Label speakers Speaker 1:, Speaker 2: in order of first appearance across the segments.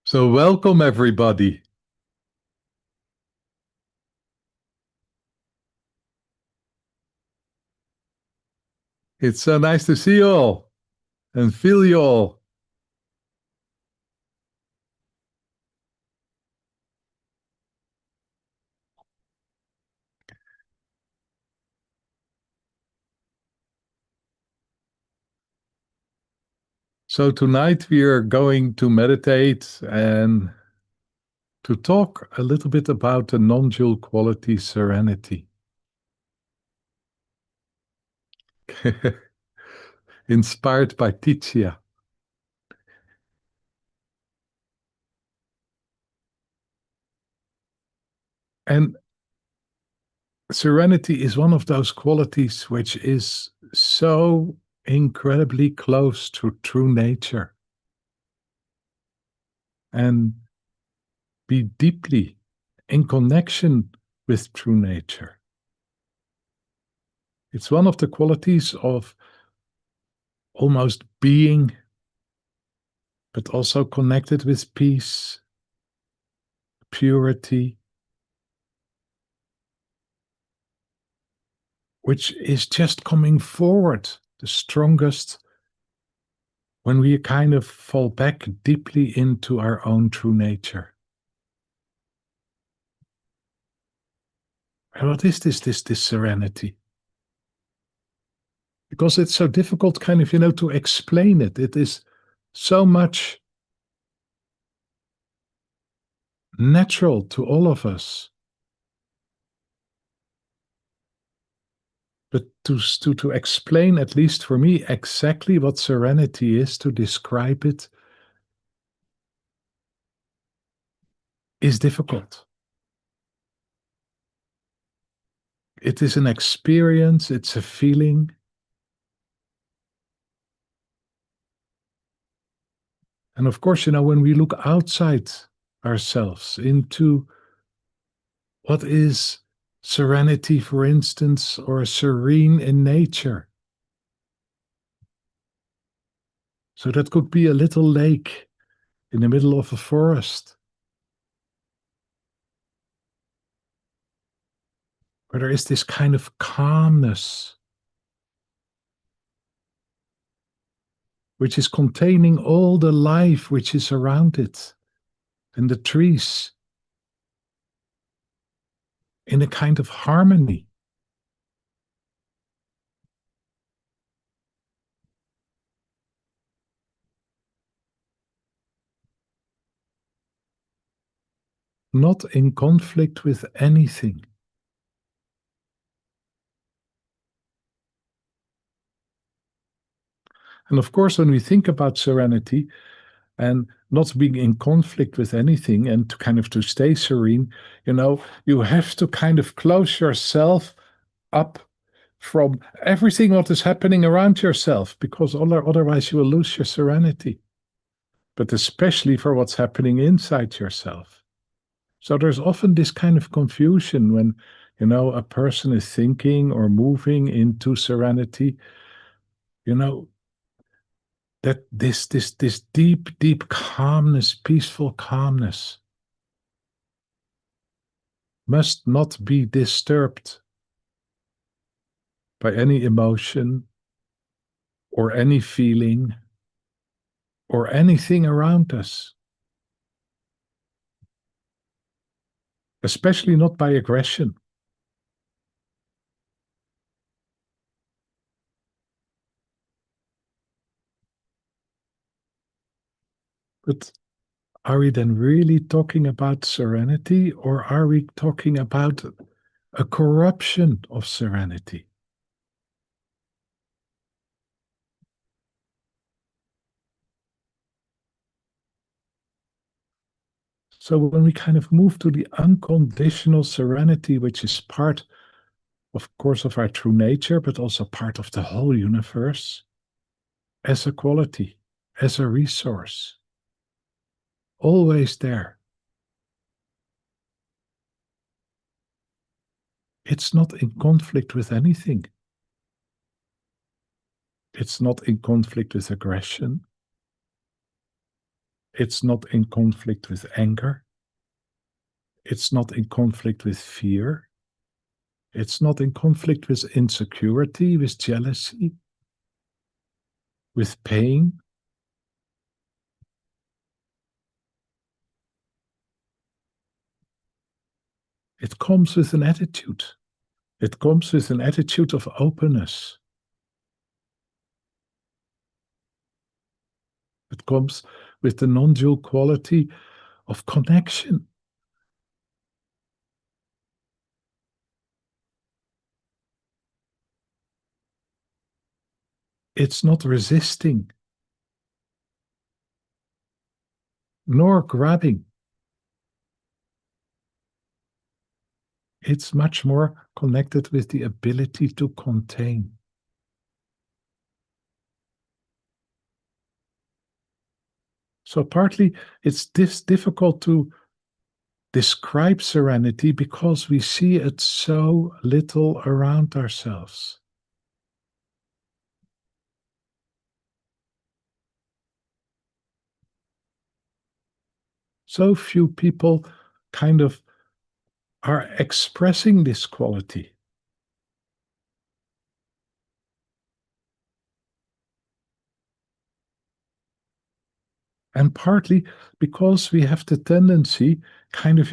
Speaker 1: So, welcome everybody. It's so nice to see you all and feel you all. So, tonight we are going to meditate and to talk a little bit about the non-dual quality serenity, inspired by Titia. And serenity is one of those qualities which is so incredibly close to true nature and be deeply in connection with true nature. It's one of the qualities of almost being, but also connected with peace, purity, which is just coming forward the strongest when we kind of fall back deeply into our own true nature. And what is this serenity? Because it's so difficult kind of, to explain it. It is so much natural to all of us. But to explain, at least for me, exactly what serenity is, to describe it, is difficult. It is an experience, it's a feeling. And of course, when we look outside ourselves into what is serenity, for instance, or serene in nature. So that could be a little lake in the middle of a forest, where there is this kind of calmness, which is containing all the life which is around it, and the trees, in a kind of harmony. Not in conflict with anything. And of course, when we think about serenity and not being in conflict with anything and to kind of to stay serene, you have to kind of close yourself up from everything what is happening around yourself, because otherwise you will lose your serenity. But especially for what's happening inside yourself. So there's often this kind of confusion when, a person is thinking or moving into serenity, you know, that this deep calmness, peaceful calmness, must not be disturbed by any emotion or any feeling or anything around us, especially not by aggression. But are we then really talking about serenity, or are we talking about a corruption of serenity? So when we kind of move to the unconditional serenity, which is part, of course, of our true nature, but also part of the whole universe, as a quality, as a resource, always there. It's not in conflict with anything. It's not in conflict with aggression. It's not in conflict with anger. It's not in conflict with fear. It's not in conflict with insecurity, with jealousy, with pain. It comes with an attitude. It comes with an attitude of openness. It comes with the non-dual quality of connection. It's not resisting, nor grabbing. It's much more connected with the ability to contain. So partly it's difficult to describe serenity because we see it so little around ourselves. So few people kind of are expressing this quality. And partly because we have the tendency, kind of,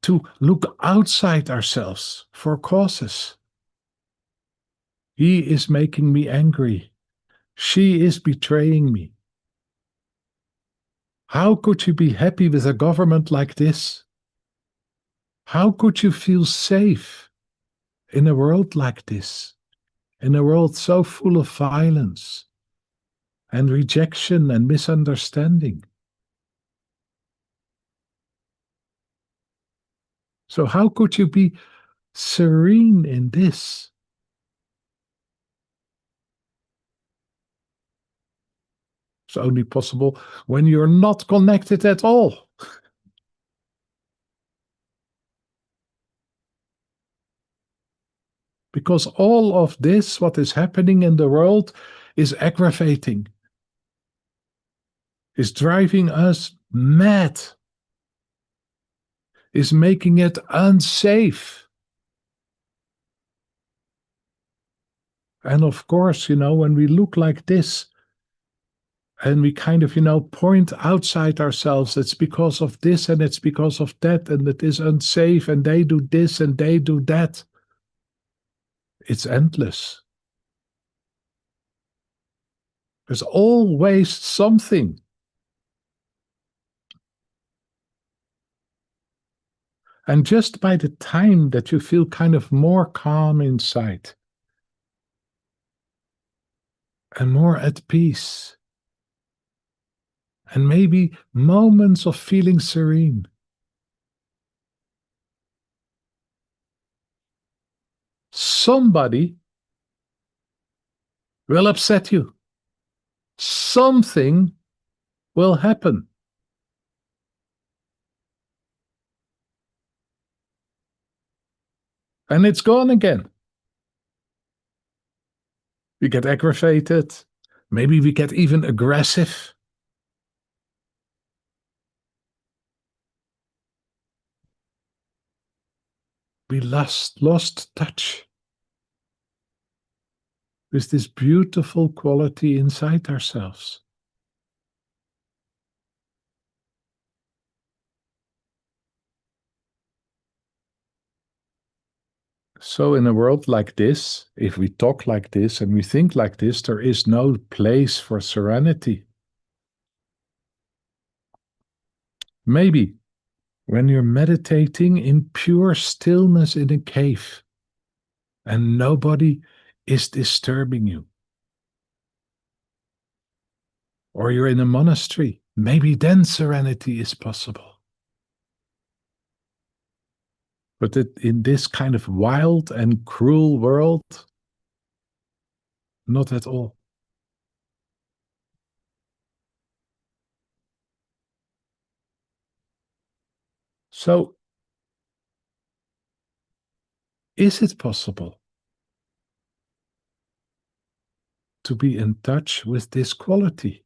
Speaker 1: to look outside ourselves for causes. He is making me angry. She is betraying me. How could you be happy with a government like this? How could you feel safe in a world like this? In a world so full of violence and rejection and misunderstanding? So how could you be serene in this? It's only possible when you're not connected at all. Because all of this, what is happening in the world, is aggravating, is driving us mad, is making it unsafe. And of course, when we look like this and we kind of, point outside ourselves, it's because of this and it's because of that, and it is unsafe, and they do this and they do that. It's endless. There's always something. And just by the time that you feel kind of more calm inside and more at peace, and maybe moments of feeling serene, somebody will upset you. Something will happen. And it's gone again. We get aggravated. Maybe we get even aggressive. We lost touch with this beautiful quality inside ourselves. So in a world like this, if we talk like this and we think like this, there is no place for serenity. Maybe when you're meditating in pure stillness in a cave and nobody is disturbing you. Or you're in a monastery, maybe then serenity is possible. But in this kind of wild and cruel world, not at all. So, is it possible to be in touch with this quality?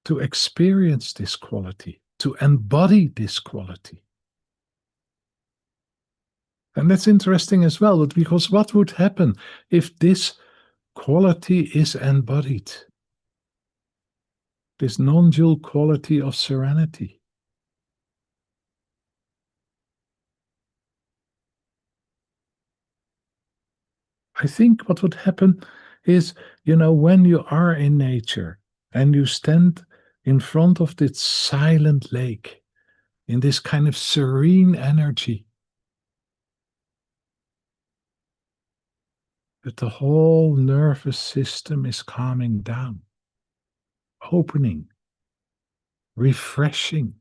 Speaker 1: to experience this quality, to embody this quality. And that's interesting as well, because what would happen if this quality is embodied? This non-dual quality of serenity. I think what would happen is, when you are in nature and you stand in front of this silent lake, in this kind of serene energy, that the whole nervous system is calming down, opening, refreshing.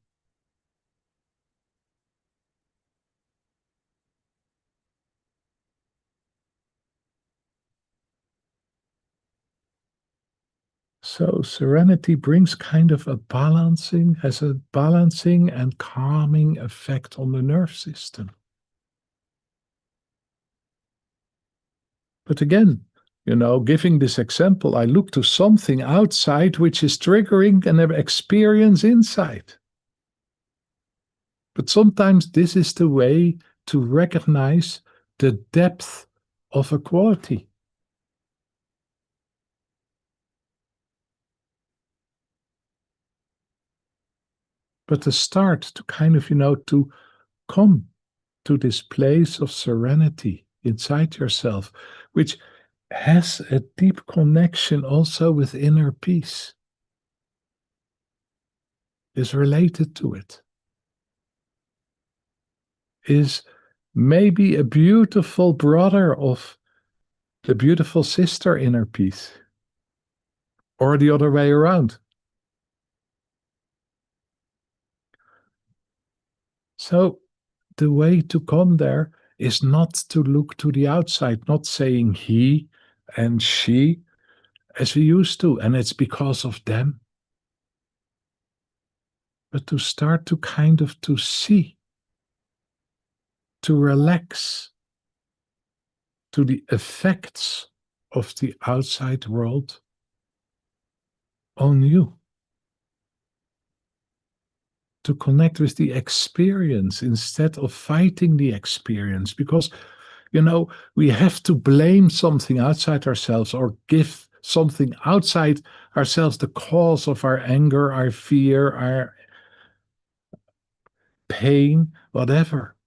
Speaker 1: So serenity brings kind of has a balancing and calming effect on the nerve system. But again, giving this example, I look to something outside which is triggering an experience inside. But sometimes this is the way to recognize the depth of a quality. But the start to kind of, to come to this place of serenity inside yourself, which has a deep connection also with inner peace, is related to it, is maybe a beautiful brother of the beautiful sister inner peace, or the other way around. So the way to come there is not to look to the outside, not saying he and she as we used to, and it's because of them, but to start to kind of to see, to relax to the effects of the outside world on you. To connect with the experience instead of fighting the experience. Because, we have to blame something outside ourselves or give something outside ourselves the cause of our anger, our fear, our pain, whatever.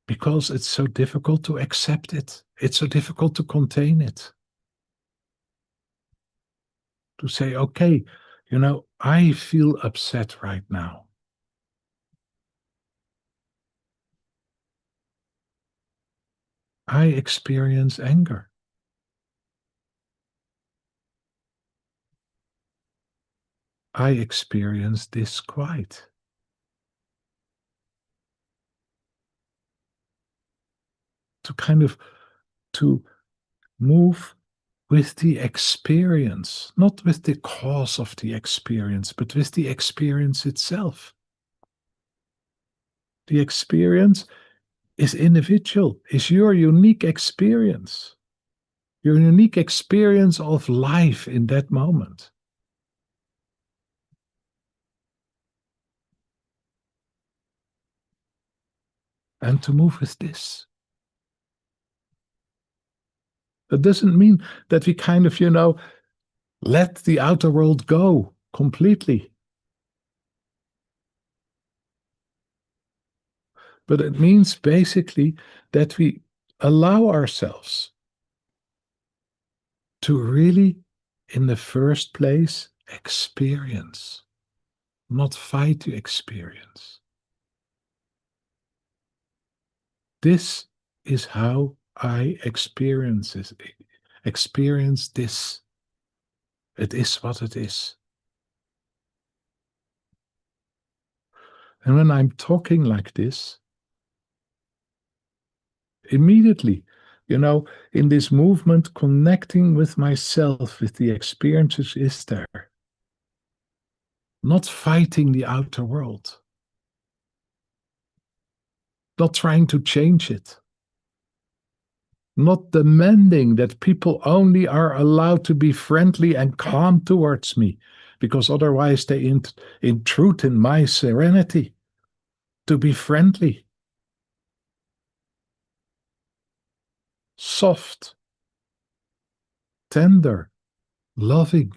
Speaker 1: Because it's so difficult to accept it. It's so difficult to contain it. To say, okay, I feel upset right now. I experience anger. I experience disquiet. To kind of to move with the experience, not with the cause of the experience, but with the experience itself. The experience is individual, is your unique experience, your unique experience of life in that moment. And to move with this. That doesn't mean that we kind of, let the outer world go completely. But it means basically that we allow ourselves to really, in the first place, experience, not fight the experience. This is how I experience this. Experience this. It is what it is. And when I'm talking like this, immediately, in this movement, connecting with myself, with the experiences is there. Not fighting the outer world. Not trying to change it. not demanding that people only are allowed to be friendly and calm towards me, because otherwise they intrude in my serenity. To be friendly, soft, tender, loving.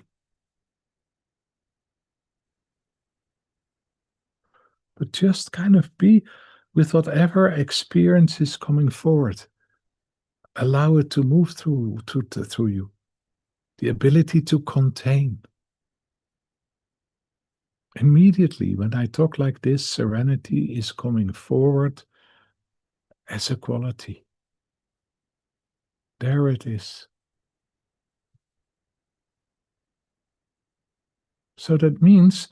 Speaker 1: But just kind of be with whatever experience is coming forward. Allow it to move through you. The ability to contain. Immediately, when I talk like this, serenity is coming forward as a quality. There it is. So that means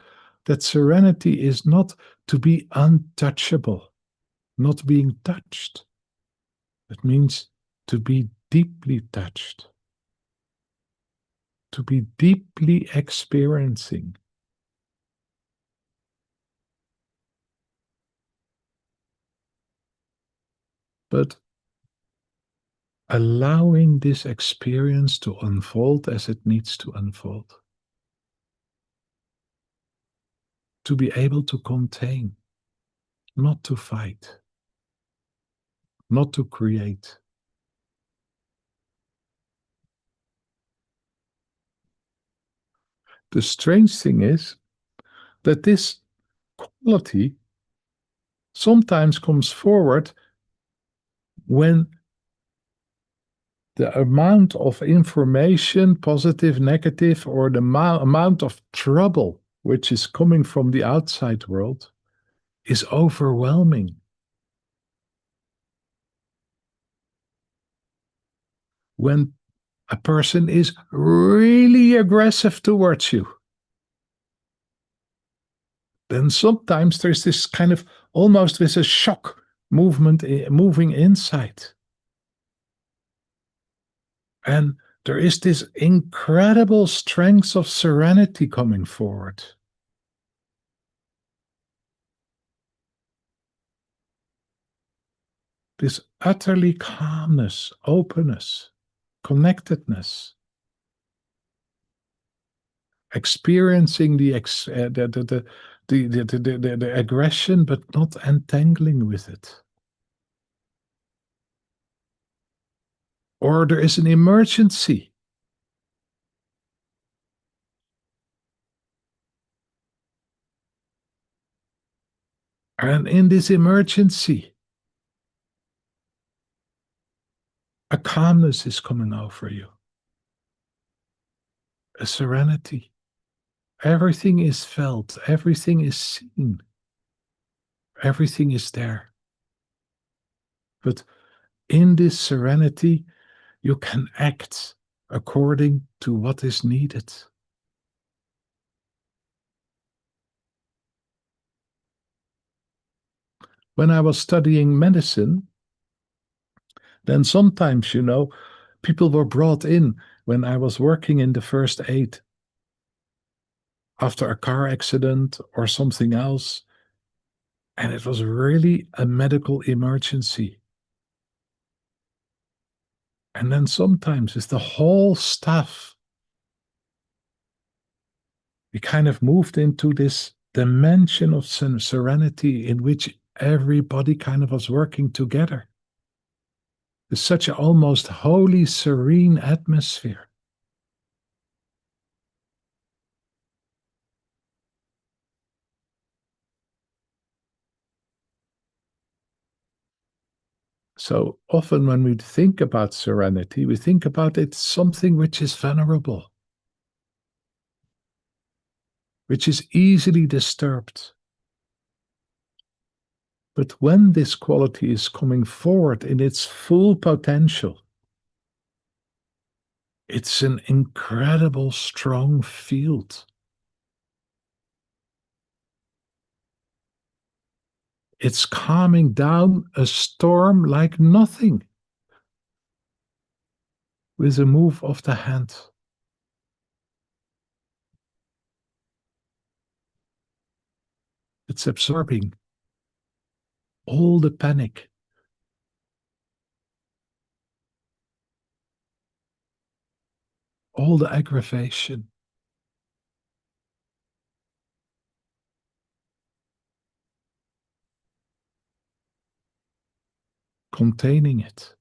Speaker 1: that serenity is not to be untouchable, not being touched. It means to be deeply touched, to be deeply experiencing. But allowing this experience to unfold as it needs to unfold. To be able to contain, not to fight, not to create. The strange thing is that this quality sometimes comes forward when the amount of information, positive, negative, or the amount of trouble which is coming from the outside world is overwhelming. When a person is really aggressive towards you, then sometimes there's this kind of almost with a shock movement moving inside. And there is this incredible strength of serenity coming forward. This utterly calmness, openness, connectedness, experiencing the aggression, but not entangling with it. Or there is an emergency. And in this emergency, a calmness is coming over you, a serenity. Everything is felt, everything is seen, everything is there. But in this serenity, you can act according to what is needed. When I was studying medicine, then sometimes, people were brought in when I was working in the first aid after a car accident or something else. And it was really a medical emergency. And then sometimes with the whole staff, we kind of moved into this dimension of serenity in which everybody kind of was working together. It's such an almost holy, serene atmosphere. So often when we think about serenity, we think about it something which is vulnerable, which is easily disturbed. But when this quality is coming forward in its full potential, it's an incredible strong field. It's calming down a storm like nothing with a move of the hand. It's absorbing all the panic, all the aggravation, containing it,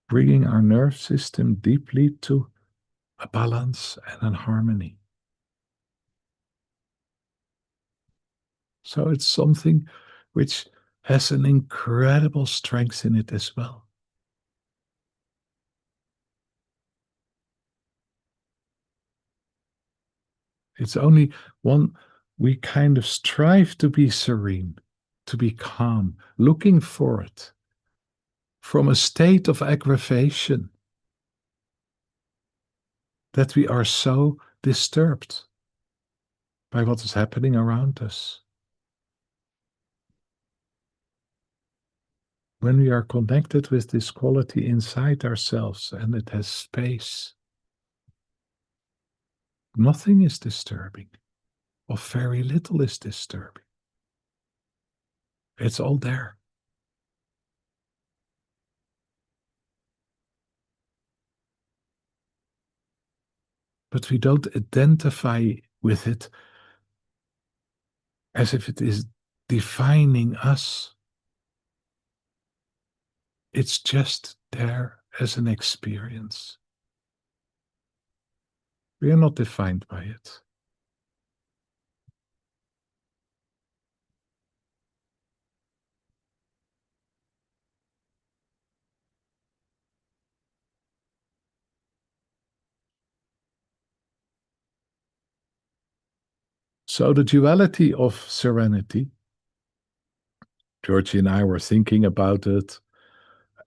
Speaker 1: bringing our nerve system deeply to a balance and a harmony. So it's something which has an incredible strength in it as well. It's only one, we kind of strive to be serene, to be calm, looking for it from a state of aggravation that we are so disturbed by what is happening around us. When we are connected with this quality inside ourselves and it has space, nothing is disturbing, or very little is disturbing. It's all there. But we don't identify with it as if it is defining us. It's just there as an experience. We are not defined by it. So the duality of serenity, Georgie and I were thinking about it,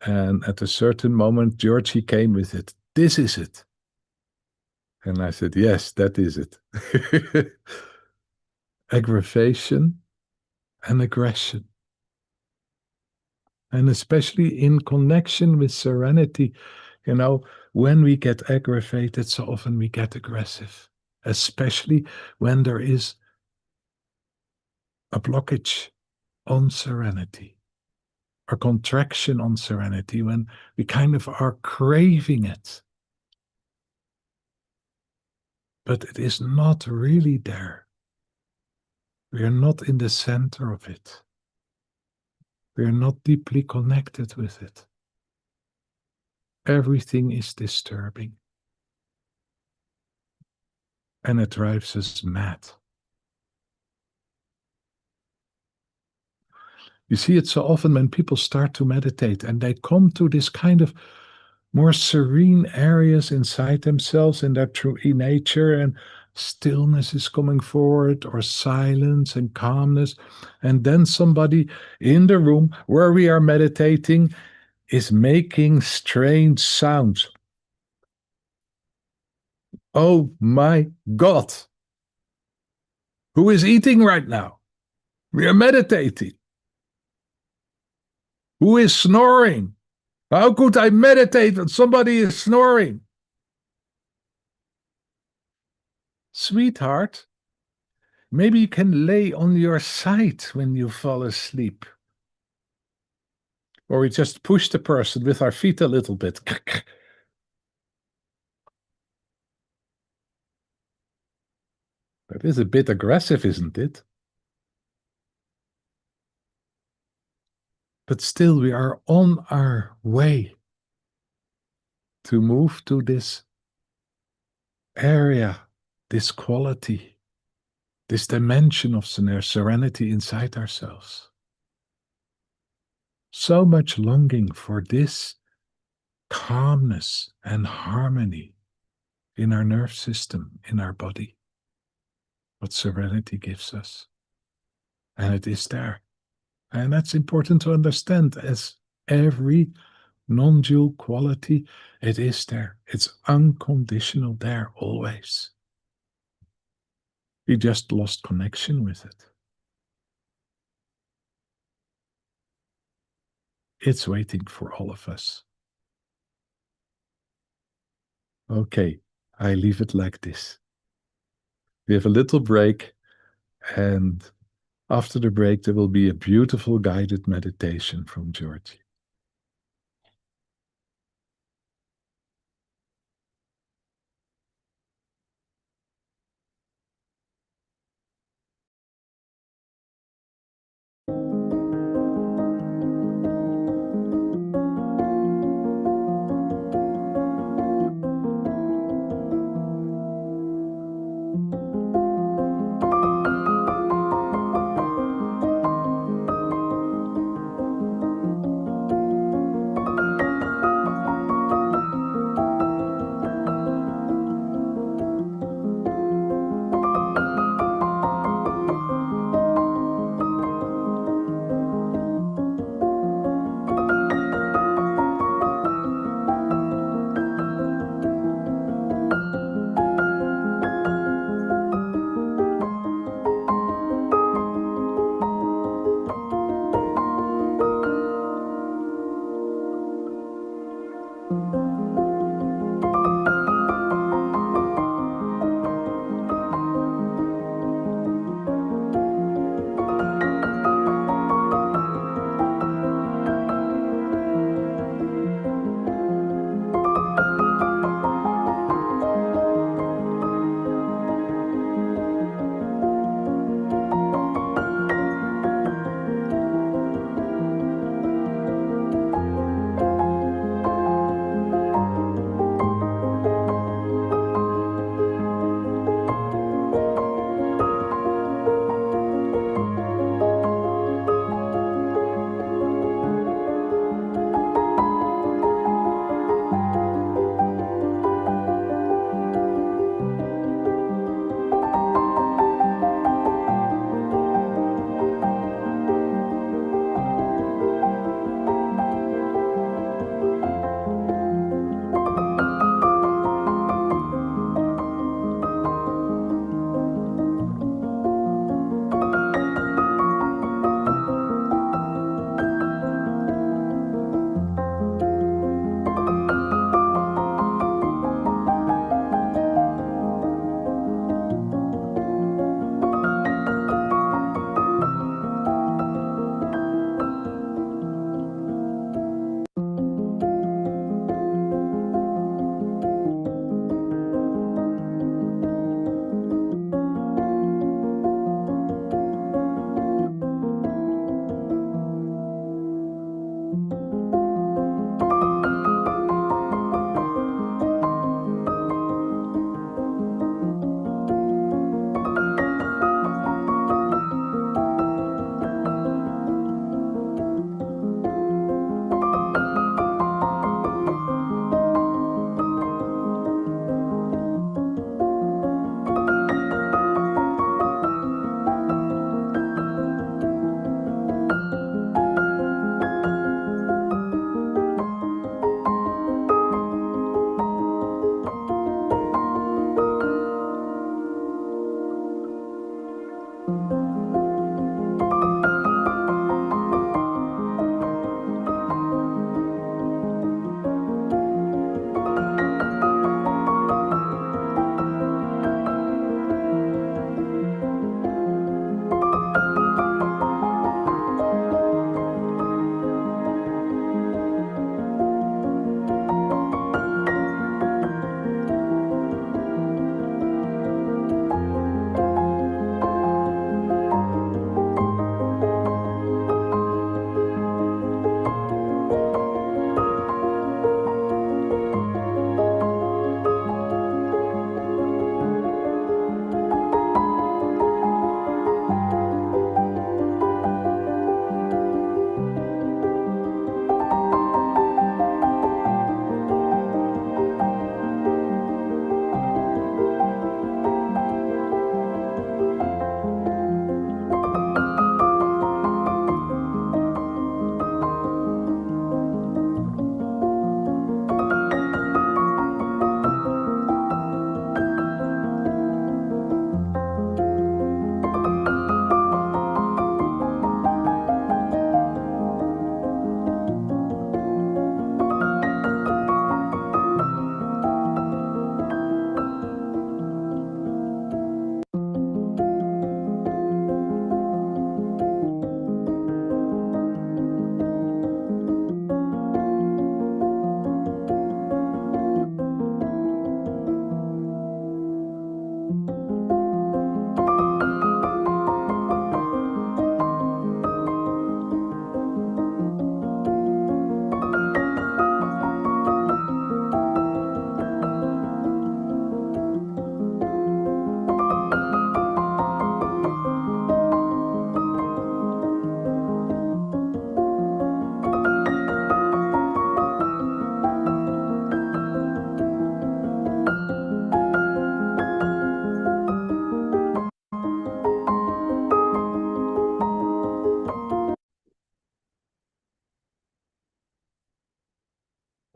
Speaker 1: and at a certain moment, Georgie came with it. This is it. And I said, yes, that is it. Aggravation and aggression. And especially in connection with serenity, when we get aggravated, so often we get aggressive, especially when there is a blockage on serenity, a contraction on serenity, when we kind of are craving it. But it is not really there. We are not in the center of it. We are not deeply connected with it. Everything is disturbing. And it drives us mad. You see it so often when people start to meditate and they come to this kind of more serene areas inside themselves in their true nature, and stillness is coming forward, or silence and calmness. And then somebody in the room where we are meditating is making strange sounds. Oh my God. Who is eating right now? We are meditating. Who is snoring? How could I meditate when somebody is snoring? Sweetheart, maybe you can lay on your side when you fall asleep. Or we just push the person with our feet a little bit. That is a bit aggressive, isn't it? But still, we are on our way to move to this area, this quality, this dimension of serenity inside ourselves. So much longing for this calmness and harmony in our nerve system, in our body. What serenity gives us. And it is there. And that's important to understand, as every non-dual quality, it is there. It's unconditional there always. We just lost connection with it. It's waiting for all of us. Okay, I leave it like this. We have a little break, and After the break, there will be a beautiful guided meditation from Georgi.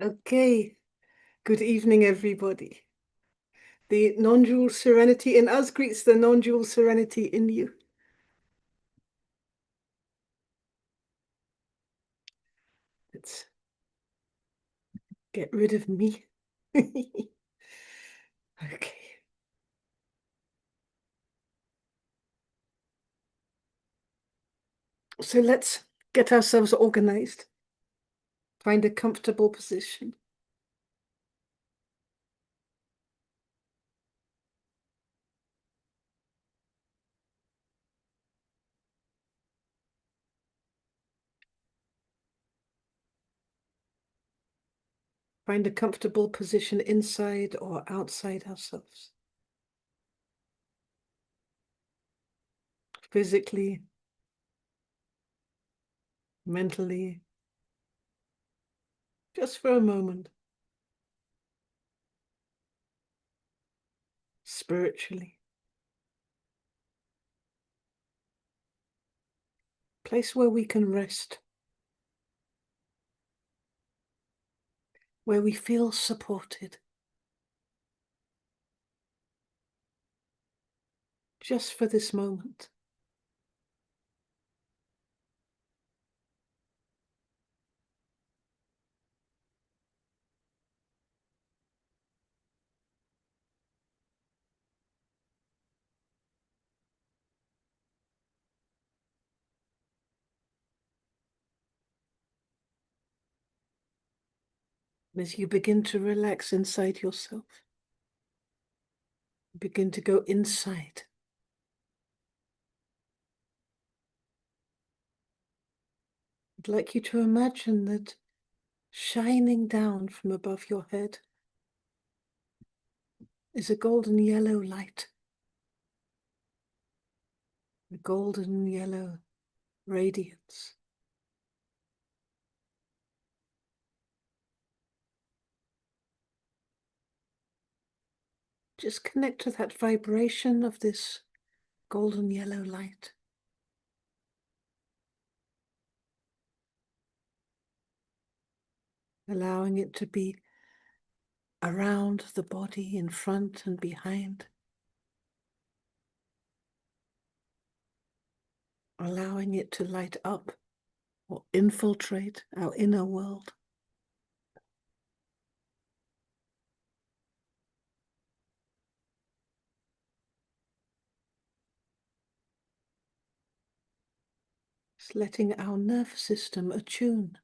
Speaker 2: Okay, good evening, everybody. The non-dual serenity in us greets the non-dual serenity in you. Let's get rid of me. Okay. So let's get ourselves organized. Find a comfortable position. Find a comfortable position inside or outside ourselves. Physically, mentally, just for a moment. Spiritually. Place where we can rest. Where we feel supported. Just for this moment. As you begin to relax inside yourself, begin to go inside. I'd like you to imagine that shining down from above your head is a golden yellow light, a golden yellow radiance. Just connect to that vibration of this golden yellow light. Allowing it to be around the body, in front and behind. Allowing it to light up or infiltrate our inner world. Just letting our nervous system attune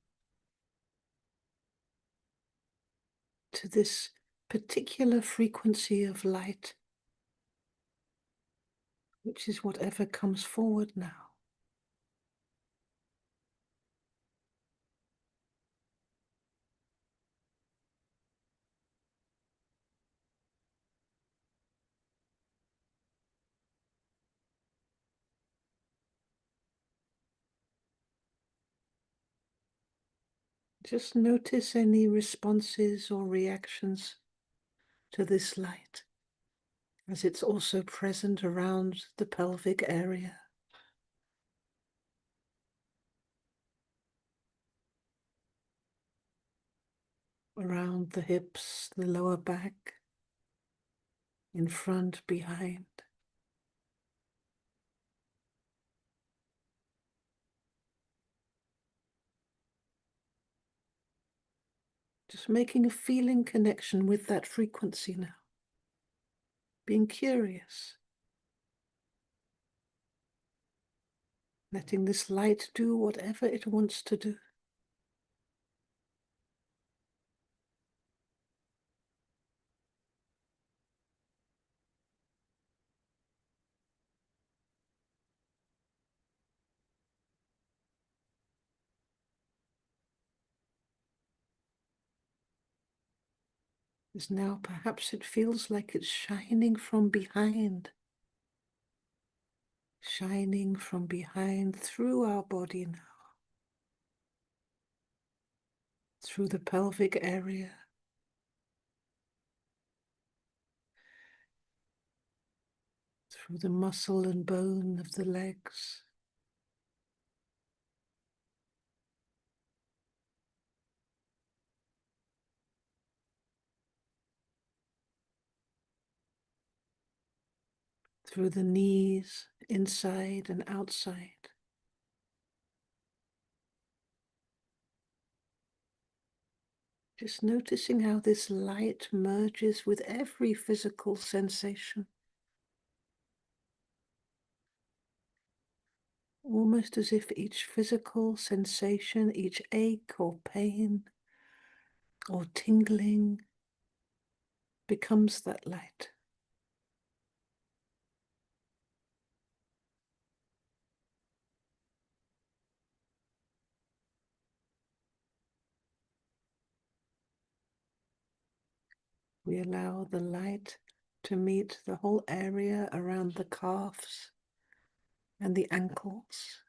Speaker 2: to this particular frequency of light, which is whatever comes forward now. Just notice any responses or reactions to this light, as it's also present around the pelvic area. Around the hips, the lower back, in front, behind. Just making a feeling connection with that frequency now. Being curious. Letting this light do whatever it wants to do. Is now perhaps it feels like it's shining from behind. Shining from behind through our body now. Through the pelvic area. Through the muscle and bone of the legs. through the knees, inside and outside. Just noticing how this light merges with every physical sensation. Almost as if each physical sensation, each ache or pain or tingling becomes that light. We allow the light to meet the whole area around the calves and the ankles.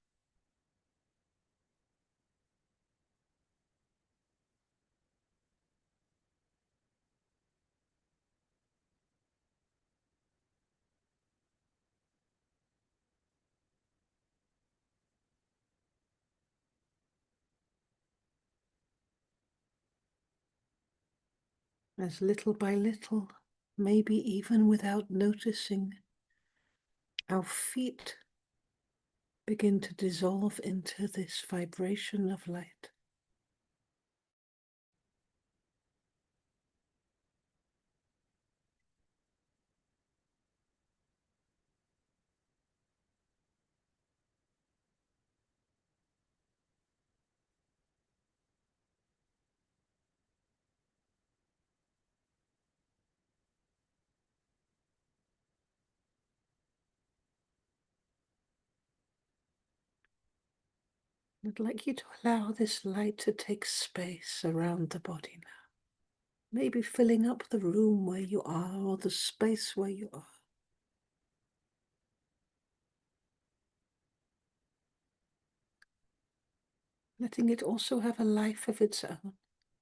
Speaker 2: As little by little, maybe even without noticing, our feet begin to dissolve into this vibration of light. I'd like you to allow this light to take space around the body now. Maybe filling up the room where you are or the space where you are. Letting it also have a life of its own,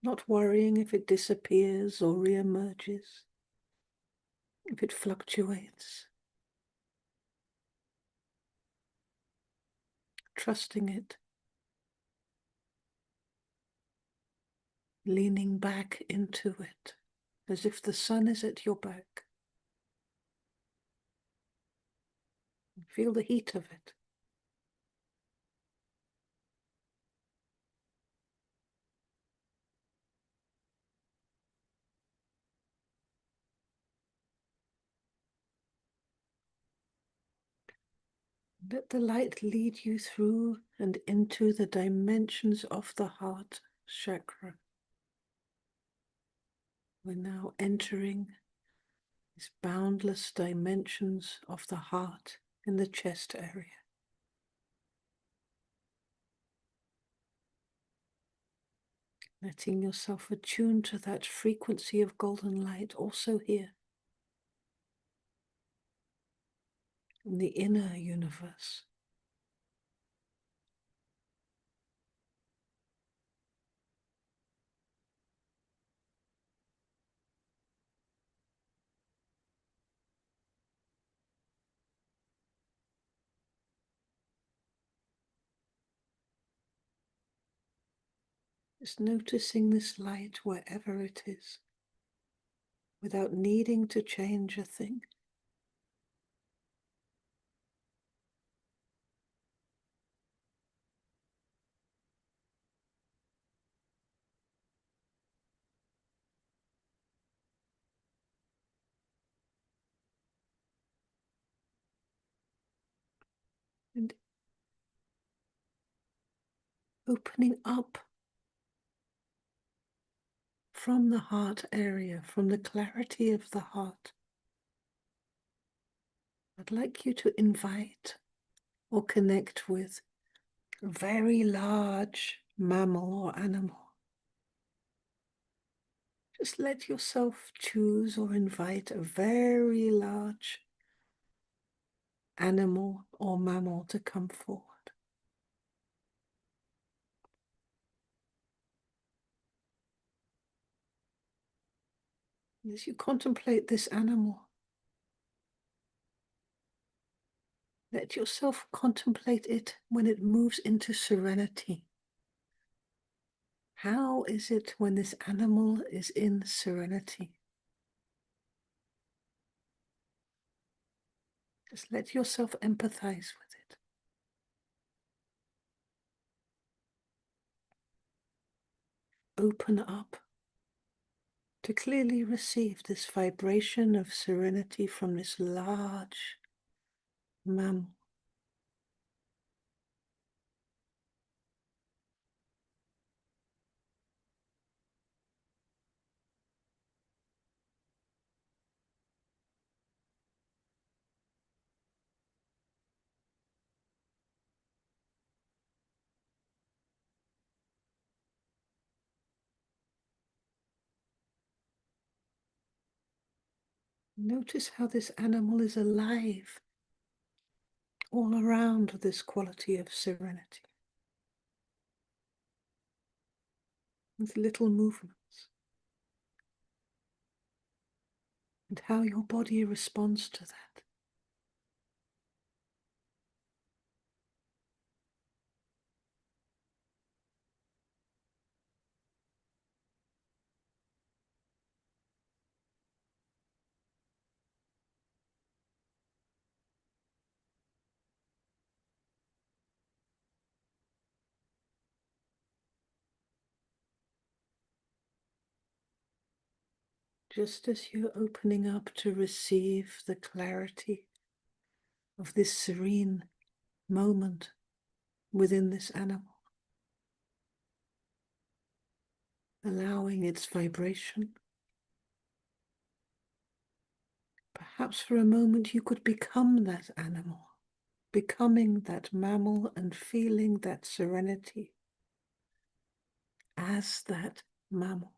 Speaker 2: not worrying if it disappears or reemerges, if it fluctuates. Trusting it, leaning back into it, as if the sun is at your back. Feel the heat of it. Let the light lead you through and into the dimensions of the heart chakra. We're now entering these boundless dimensions of the heart in the chest area. Letting yourself attune to that frequency of golden light also here in the inner universe. Just noticing this light wherever it is, without needing to change a thing. And opening up from the heart area, from the clarity of the heart. I'd like you to invite or connect with a very large mammal or animal. Just let yourself choose or invite a very large animal or mammal to come forward. As you contemplate this animal, let yourself contemplate it when it moves into serenity. How is it when this animal is in serenity? Just let yourself empathize with it. Open up to clearly receive this vibration of serenity from this large mammal. Notice how this animal is alive all around this quality of serenity, with little movements, and how your body responds to that. Just as you're opening up to receive the clarity of this serene moment within this animal, allowing its vibration. Perhaps for a moment you could become that animal, becoming that mammal and feeling that serenity as that mammal.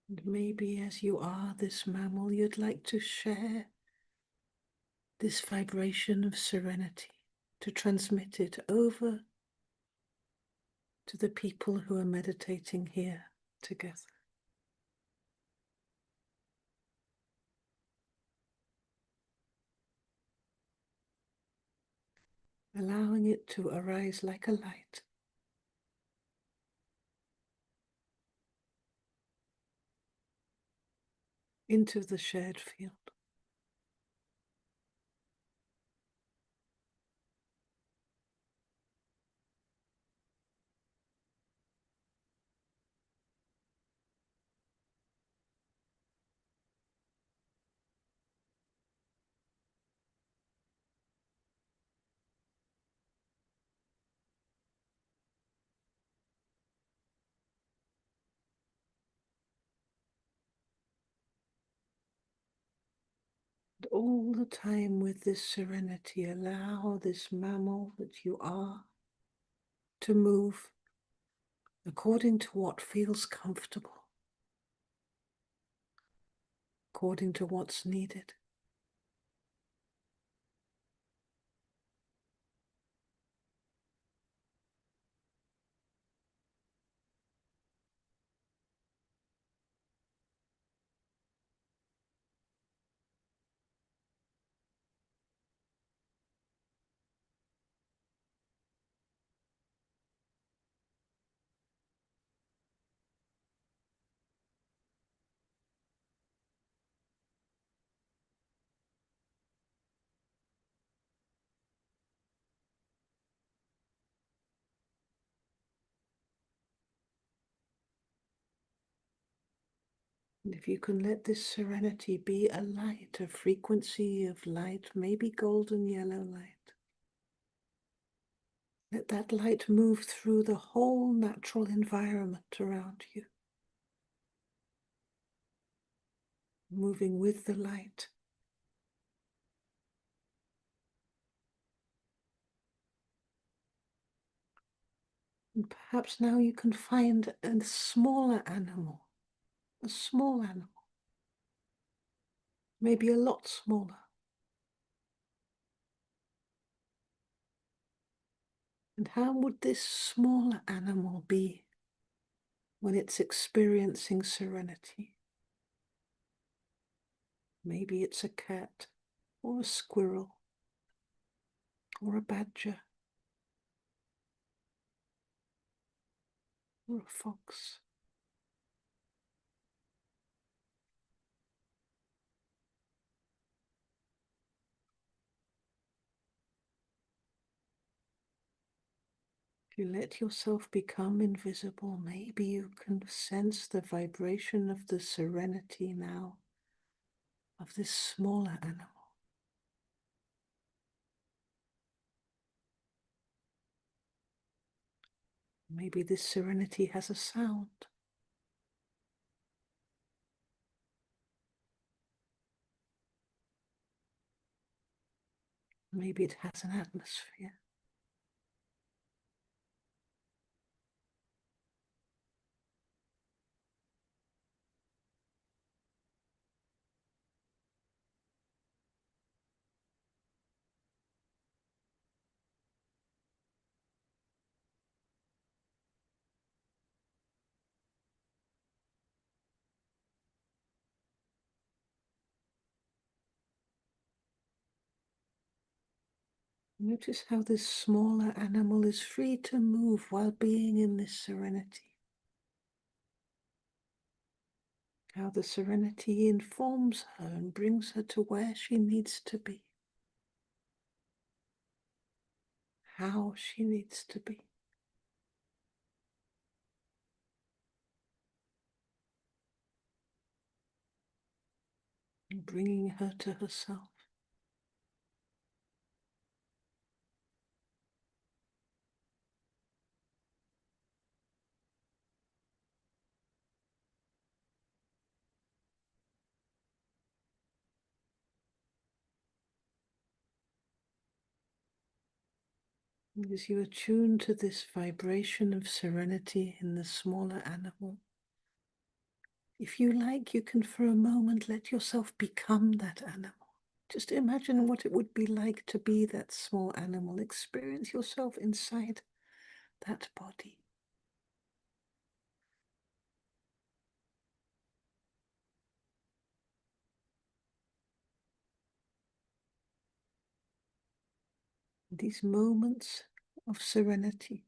Speaker 2: And maybe as you are this mammal, you'd like to share this vibration of serenity, to transmit it over to the people who are meditating here together. Allowing it to arise like a light into the shared field. And all the time with this serenity, allow this mammal that you are to move according to what feels comfortable, according to what's needed. And if you can let this serenity be a light, a frequency of light, maybe golden yellow light, let that light move through the whole natural environment around you, moving with the light, And perhaps now you can find a smaller animal, a small animal, maybe a lot smaller. And how would this smaller animal be when it's experiencing serenity? Maybe it's a cat, or a squirrel, or a badger, or a fox. If you let yourself become invisible, maybe you can sense the vibration of the serenity now of this smaller animal. Maybe this serenity has a sound. Maybe it has an atmosphere. Notice how this smaller animal is free to move while being in this serenity. How the serenity informs her and brings her to where she needs to be. How she needs to be. And bringing her to herself. As you attune to this vibration of serenity in the smaller animal, if you like, you can for a moment let yourself become that animal. Just imagine what it would be like to be that small animal. Experience yourself inside that body. These moments of serenity,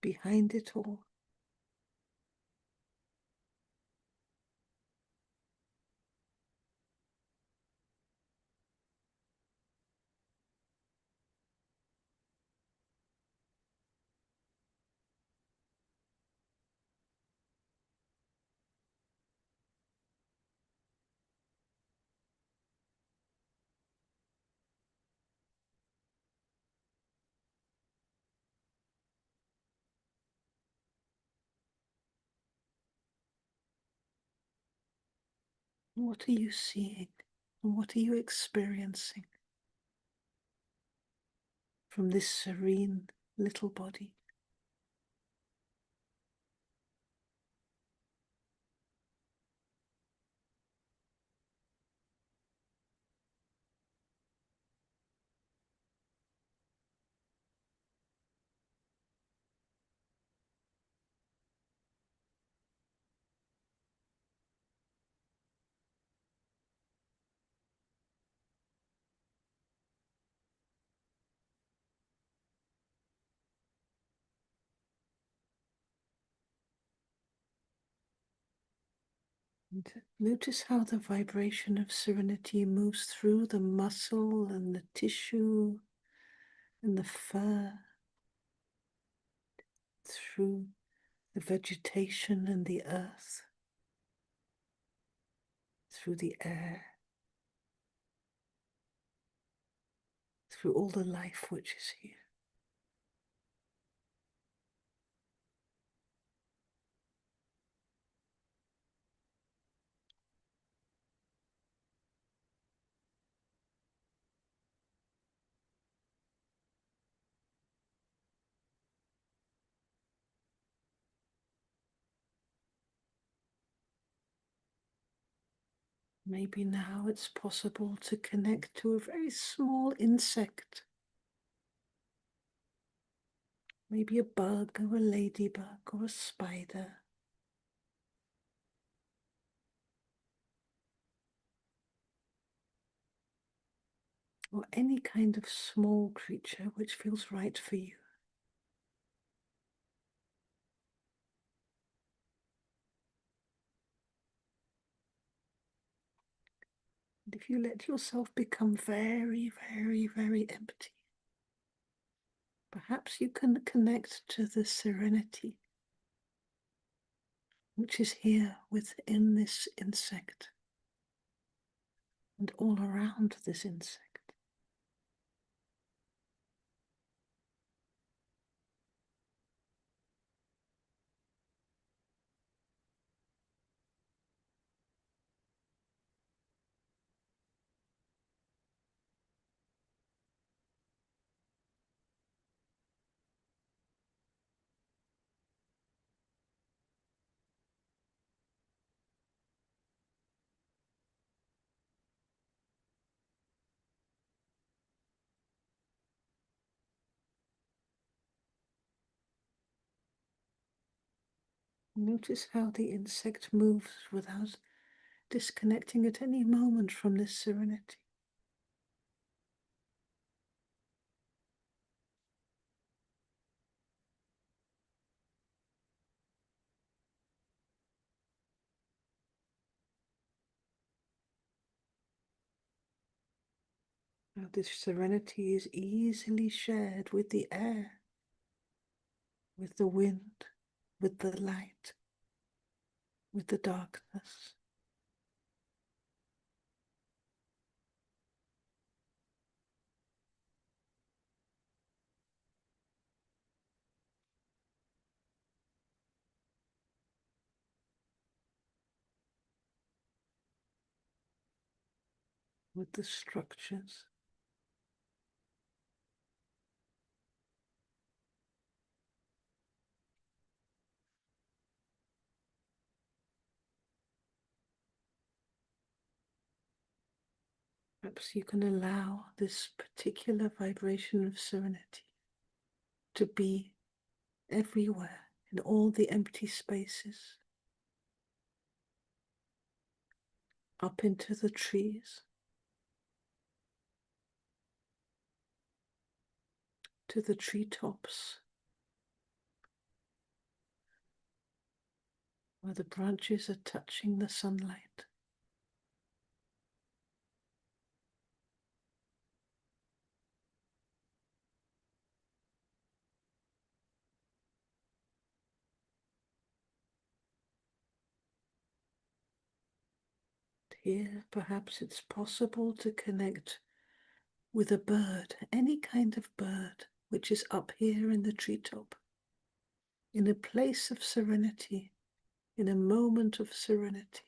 Speaker 2: behind it all, what are you seeing? And what are you experiencing from this serene little body? And notice how the vibration of serenity moves through the muscle and the tissue and the fur, through the vegetation and the earth, through the air, through all the life which is here. Maybe now it's possible to connect to a very small insect. Maybe a bug or a ladybug or a spider. Or any kind of small creature which feels right for you. And if you let yourself become very, very, very empty, perhaps you can connect to the serenity which is here within this insect and all around this insect. Notice how the insect moves without disconnecting at any moment from this serenity. Now this serenity is easily shared with the air, with the wind, with the light, with the darkness. With the structures. Perhaps you can allow this particular vibration of serenity to be everywhere in all the empty spaces, up into the trees, to the treetops, where the branches are touching the sunlight. Here, perhaps it's possible to connect with a bird, any kind of bird, which is up here in the treetop, in a place of serenity, in a moment of serenity.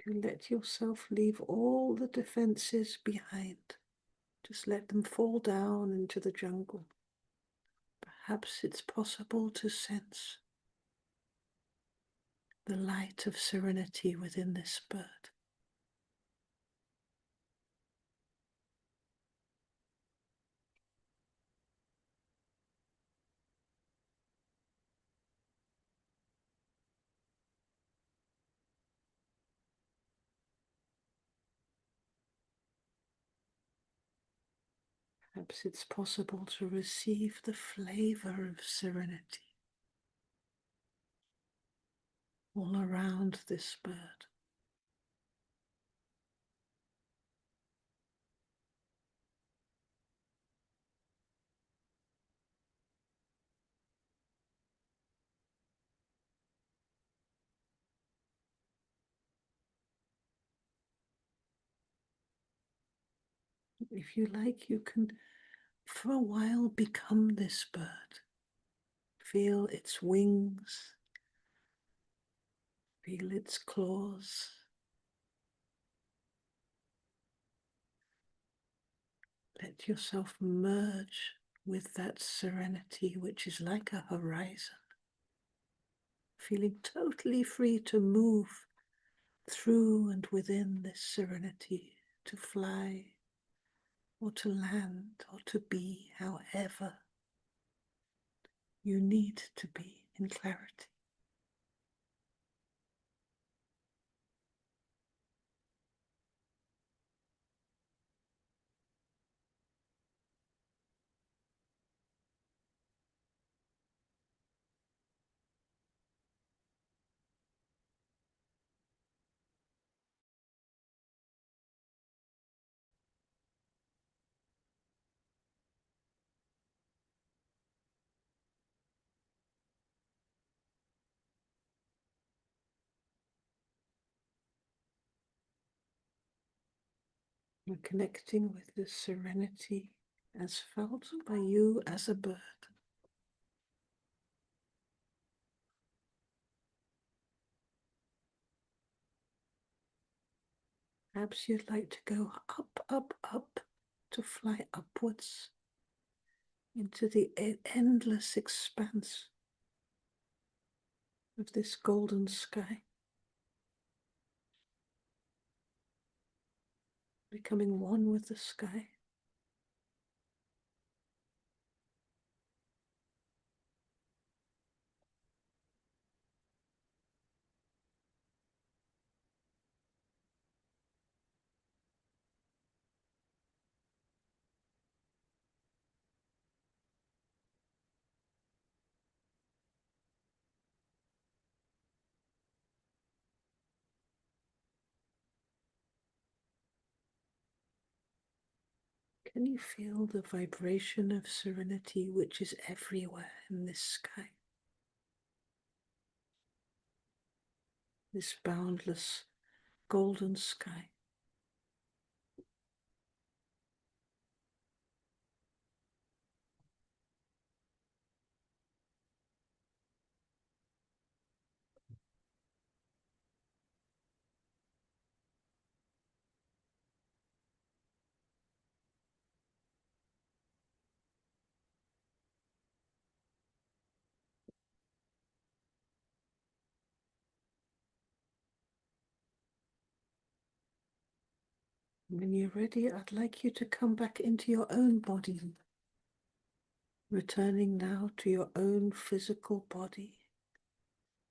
Speaker 2: You let yourself leave all the defenses behind. Just let them fall down into the jungle. Perhaps it's possible to sense the light of serenity within this bird. Perhaps it's possible to receive the flavor of serenity all around this bird. If you like, you can, for a while, become this bird. Feel its wings, Feel its claws. Let yourself merge with that serenity, which is like a horizon. Feeling totally free to move through and within this serenity, to fly or to land or to be however you need to be in clarity. And connecting with the serenity as felt by you as a bird. Perhaps you'd like to go up, up, up, to fly upwards into the endless expanse of this golden sky, becoming one with the sky. Can you feel the vibration of serenity which is everywhere in this sky? This boundless golden sky. When you're ready, I'd like you to come back into your own body, returning now to your own physical body,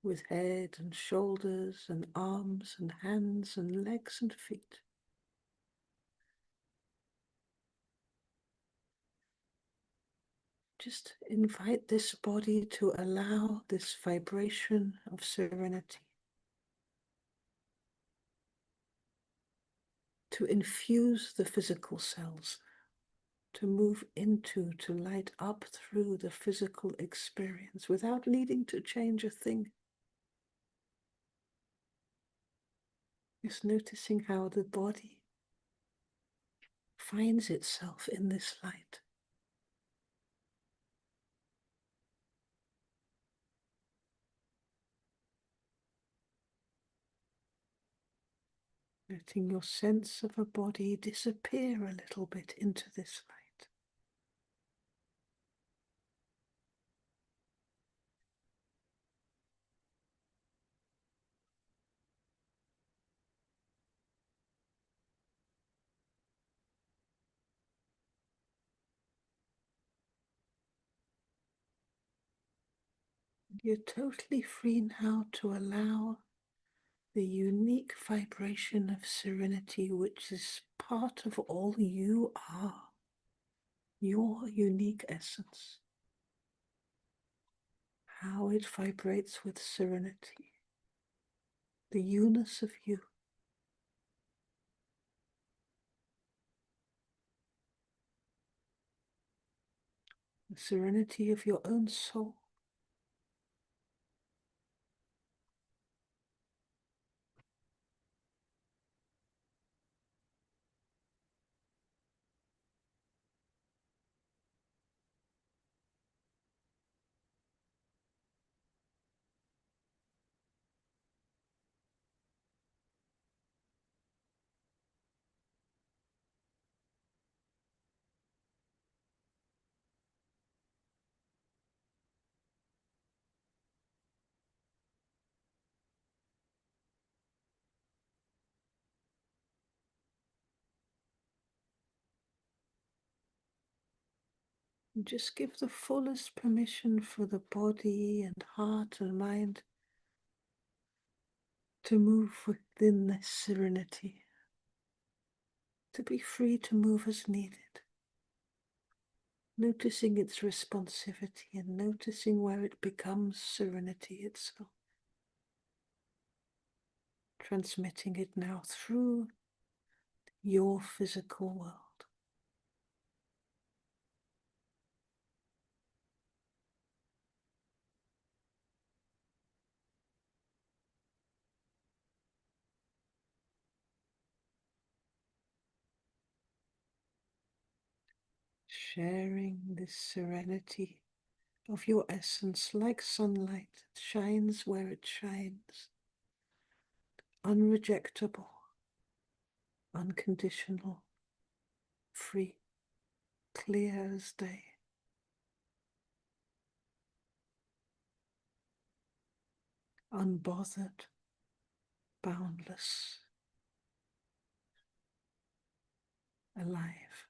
Speaker 2: with head and shoulders and arms and hands and legs and feet. Just invite this body to allow this vibration of serenity to infuse the physical cells, to move into, to light up through the physical experience without needing to change a thing. Just noticing how the body finds itself in this light. Letting your sense of a body disappear a little bit into this light. You're totally free now to allow the unique vibration of serenity, which is part of all you are, your unique essence, how it vibrates with serenity, the you-ness of you. The serenity of your own soul. And just give the fullest permission for the body and heart and mind to move within this serenity, to be free to move as needed, noticing its responsivity and noticing where it becomes serenity itself, transmitting it now through your physical world. Sharing this serenity of your essence like sunlight that shines where it shines, unrejectable, unconditional, free, clear as day. Unbothered, boundless, alive.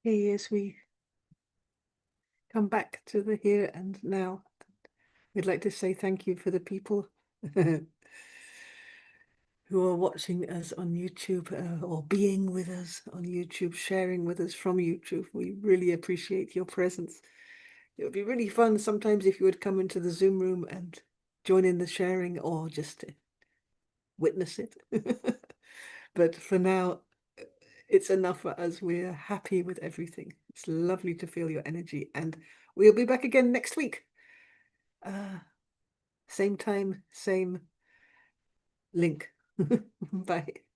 Speaker 2: As we come back to the here and now, we'd like to say thank you for the people who are watching us on YouTube or being with us on YouTube, sharing with us from YouTube. We really appreciate your presence. It would be really fun sometimes if you would come into the Zoom room and join in the sharing or just witness it. But for now, it's enough for us. We're happy with everything. It's lovely to feel your energy, and we'll be back again next week. Same time, same link. Bye.